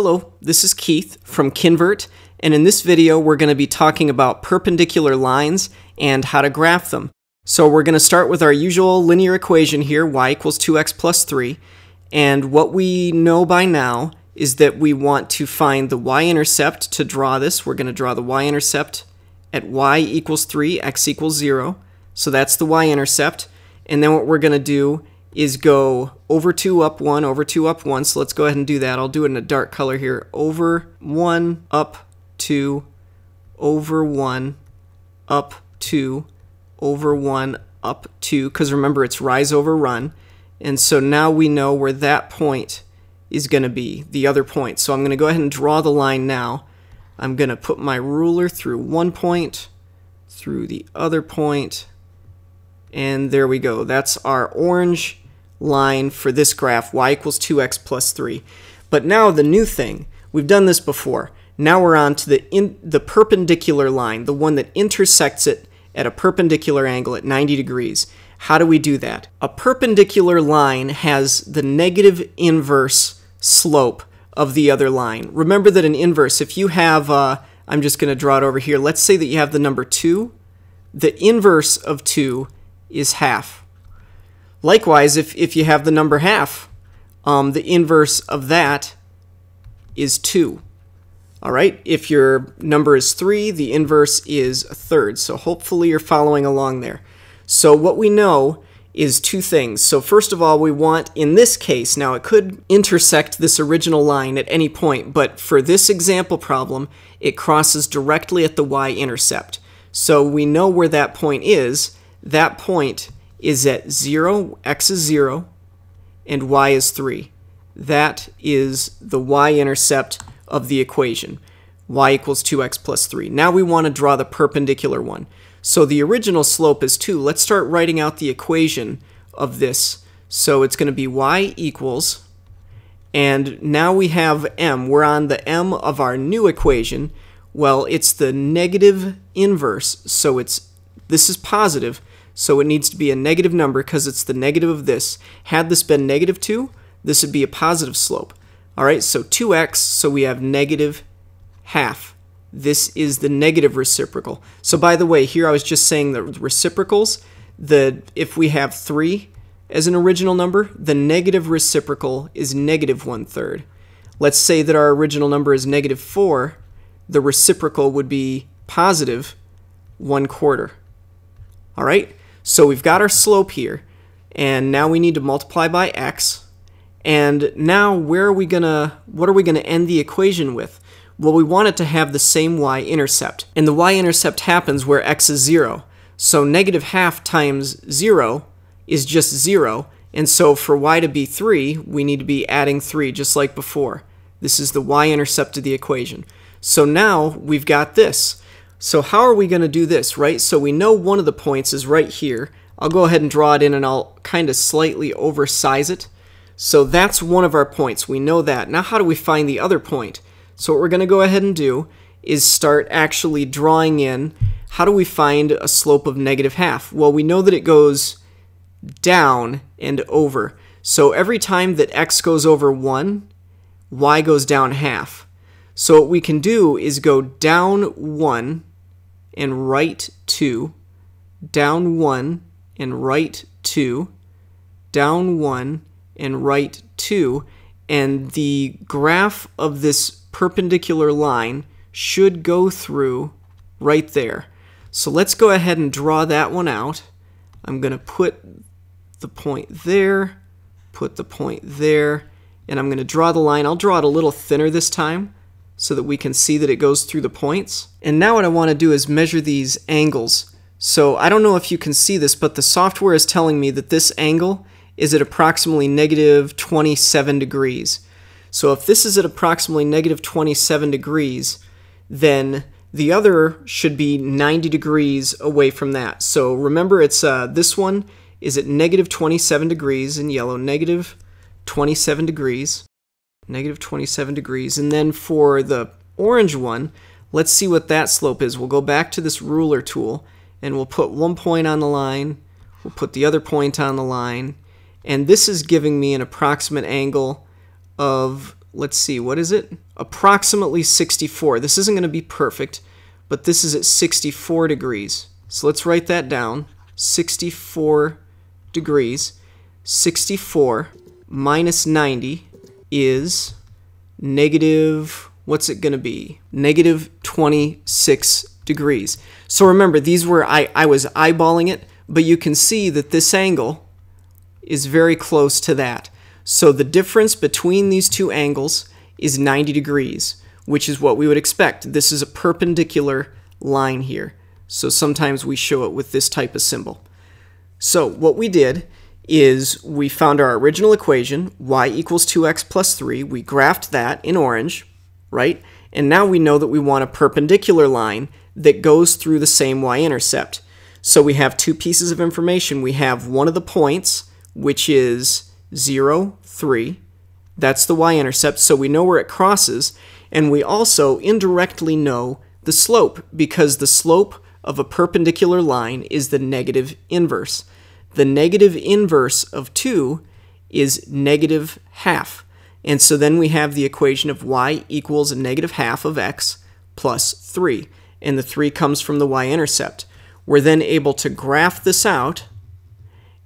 Hello, this is Keith from Kinvert, and in this video we're going to be talking about perpendicular lines and how to graph them. So we're going to start with our usual linear equation here, y equals 2x plus 3, and what we know by now is that we want to find the y-intercept to draw this. We're going to draw the y-intercept at y equals 3, x equals 0, so that's the y-intercept, and then what we're going to do is go over 2, up 1, over 2, up 1. So let's go ahead and do that. I'll do it in a dark color here. Over 1, up 2, over 1, up 2, over 1, up 2. Because remember, it's rise over run. And so now we know where that point is going to be, the other point. So I'm going to go ahead and draw the line now. I'm going to put my ruler through one point, through the other point, and there we go. That's our orange line for this graph, y equals 2x plus 3. But now the new thing, we've done this before. Now we're on to the perpendicular line, the one that intersects it at a perpendicular angle at 90 degrees. How do we do that? A perpendicular line has the negative inverse slope of the other line. Remember that an inverse, if you have, I'm just going to draw it over here. Let's say that you have the number 2. The inverse of 2 is half. Likewise, if you have the number half, the inverse of that is 2. All right, if your number is 3, the inverse is a third. So hopefully you're following along there. So what we know is two things. So first of all, we want, in this case, now it could intersect this original line at any point, but for this example problem, it crosses directly at the y-intercept. So we know where that point is. That point is at 0, x is 0, and y is 3. That is the y-intercept of the equation, y equals 2x plus 3. Now we want to draw the perpendicular one. So the original slope is 2. Let's start writing out the equation of this. So it's going to be y equals, and now we have m. We're on the m of our new equation. Well, it's the negative inverse, so this is positive. So it needs to be a negative number because it's the negative of this. Had this been negative 2, this would be a positive slope. All right, so 2x, so we have negative half. This is the negative reciprocal. So by the way, here I was just saying the reciprocals, if we have 3 as an original number, the negative reciprocal is negative 1/3. Let's say that our original number is negative 4, the reciprocal would be positive 1/4. All right? So we've got our slope here, and now we need to multiply by x. And now what are we gonna end the equation with? Well, we want it to have the same y-intercept. And the y-intercept happens where x is 0. So negative half times 0 is just 0. And so for y to be 3, we need to be adding 3 just like before. This is the y-intercept of the equation. So now we've got this. So how are we going to do this, right? So we know one of the points is right here. I'll go ahead and draw it in, and I'll kind of slightly oversize it. So that's one of our points. We know that. Now how do we find the other point? So what we're going to go ahead and do is start actually drawing in, how do we find a slope of negative half? Well, we know that it goes down and over. So every time that x goes over 1, y goes down half. So what we can do is go down 1 and right 2, down 1 and right 2, down 1 and right 2, and the graph of this perpendicular line should go through right there. So let's go ahead and draw that one out. I'm going to put the point there, put the point there, and I'm going to draw the line. I'll draw it a little thinner this time, so that we can see that it goes through the points. And now what I want to do is measure these angles. So I don't know if you can see this, but the software is telling me that this angle is at approximately negative 27 degrees. So if this is at approximately negative 27 degrees, then the other should be 90 degrees away from that. So remember, it's this one is at negative 27 degrees in yellow, negative 27 degrees. Negative 27 degrees. And then for the orange one, let's see what that slope is. We'll go back to this ruler tool, and we'll put one point on the line. We'll put the other point on the line. And this is giving me an approximate angle of let's see, what is it? Approximately 64. This isn't going to be perfect, but this is at 64 degrees. So let's write that down. 64 degrees. 64 minus 90 is negative, what's it going to be? Negative 26 degrees. So remember, these were, I was eyeballing it, but you can see that this angle is very close to that. So the difference between these two angles is 90 degrees, which is what we would expect. This is a perpendicular line here. So sometimes we show it with this type of symbol. So what we did is we found our original equation, y equals 2x plus 3. We graphed that in orange, right? And now we know that we want a perpendicular line that goes through the same y-intercept. So we have two pieces of information. We have one of the points, which is 0, 3. That's the y-intercept, so we know where it crosses. And we also indirectly know the slope, because the slope of a perpendicular line is the negative inverse. The negative inverse of 2 is negative half. And so then we have the equation of y equals a negative half of x plus 3. And the 3 comes from the y-intercept. We're then able to graph this out.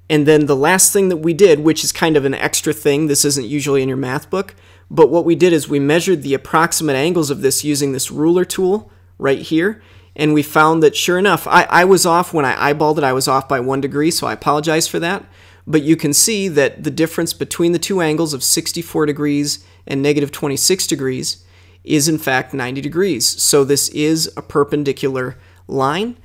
And then the last thing that we did, which is kind of an extra thing, this isn't usually in your math book, but what we did is we measured the approximate angles of this using this ruler tool right here. And we found that, sure enough, I was off when I eyeballed it. I was off by 1 degree, so I apologize for that. But you can see that the difference between the two angles of 64 degrees and negative 26 degrees is, in fact, 90 degrees. So this is a perpendicular line,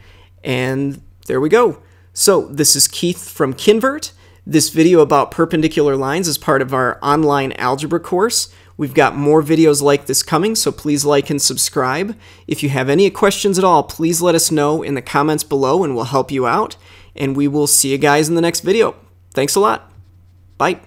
and there we go. So this is Keith from Kinvert. This video about perpendicular lines is part of our online algebra course. We've got more videos like this coming, so please like and subscribe. If you have any questions at all, please let us know in the comments below and we'll help you out. And we will see you guys in the next video. Thanks a lot. Bye.